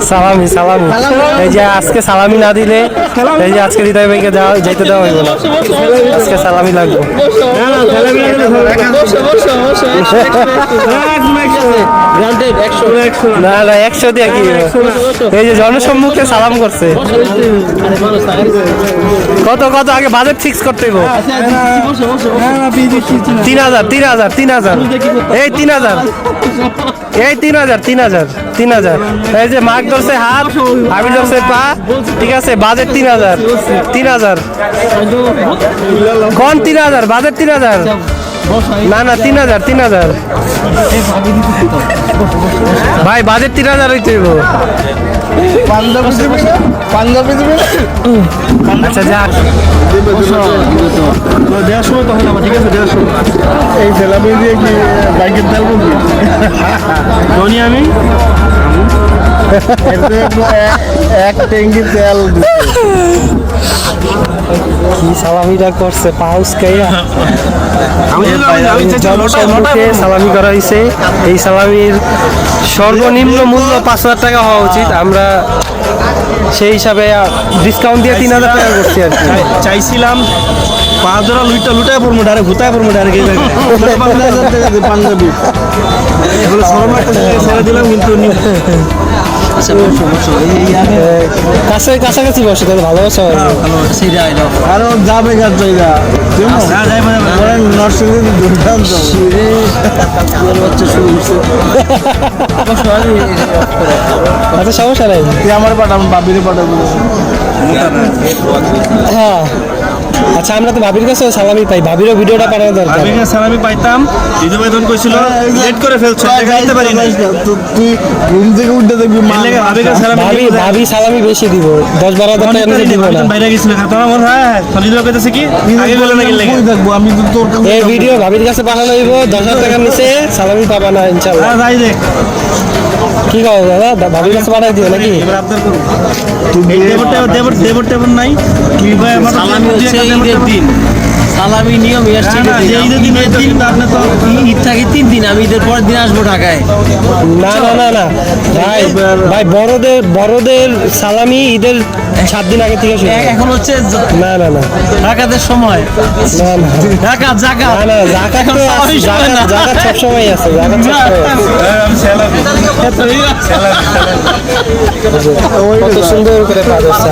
সালামি সালামি এই যে আজকে সালামি না দিলে এই যে আজকে হৃদয় ভাইকে যাইতে দেওয়া হইব না আজকে সালামি লাগবে না না 100 দিয়ে কি এই যে জনসম্মুখে সালাম করছে কত কত আগে বাজেট ফিক্স করতে হইব 3000 এই 3000 এই 3000 এই যে মার্ক ধরছে হাত আমি ধরছে পা ঠিক আছে বাজেট 3000 কোন 3000 বাজেট 3000 না না 3000 ভাই বাজেট 3000 হইতে হইব আচ্ছা যাক দেওয়ার সময় তখন আমার ঠিক আছে দেওয়ার সময় এই সেলামি দিয়ে কি বাইকের তেল বলবি ধনী আমি এক ট্যাঙ্কি তেল কি সালামিটা করছে পাউস খাইয়া জনসম্মুখে সালামি করা হয়েছে এই সালামির সর্বনিম্ন মূল্য 5,000 টাকা হওয়া উচিত আমরা সেই হিসাবে ডিসকাউন্ট দিয়ে 3,000 টাকা করছি আর কি চাইছিলাম 5 জোড়া লুটায় পড়বো ডাইরেক্ট ভুতায় পড়বো ডাইরেক্ট পাঞ্জাবি এগুলো সরম একটা ছেড়ে দিলাম কিন্তু কাছাকাছি বসে তাহলে ভালোবাসা হয় আরো যাবে গাছ জায়গা নরসিংদী দুর্দান্ত আচ্ছা সমস্যা নাই তুই আমার পাঠাবো বাবিরে পাঠাবো হ্যাঁ আচ্ছা আমরা তো ভাবির কাছে সালামি পাই ভাবিরও ভিডিওটা পাঠানো দরকার ভাবির কাছে সালামি পাইতাম দিদু ভাই তখন কইছিল লেট করে ফেলছো দেখাইতে পারি না তুই ঘুম থেকে উঠে দেখবি মা ভাবির কাছে সালামি ভাবি সালামি বেশি দিব 10-12 হাজার টাকা নিচে দিব না বাইরে গেছিল তোমার মনে হয় দিদু ভাই কইতেছে কি আগে বলে নাকি লাগে দেখবো আমি তো তোর এই ভিডিও ভাবির কাছে পাঠানো হইব 10,000 টাকার নিচে সালামি পাবা না ইনশাআল্লাহ হ্যাঁ যাই দেখ কি কও দাদা ভাবির কাছে পাঠাই দিও নাকি এবার আবদার করো তুই দেবর নাই কি ভাই আমার সালামি হচ্ছে ঈদের দিন সালামি নিয়ম ঈদের দিন আপনি তো ঈদ থাকে 3 দিন আমি ঈদের পরের দিন আসবো ঢাকায় না ভাই বড়দের সালামি ঈদের 7 দিন আগে থেকে শুরু এখন হচ্ছে না ঢাকাতে সময় না জাকাত না জাকাত তো জাকাত সব সময় আছে জাকাত কত সুন্দর করে পাঠাচ্ছে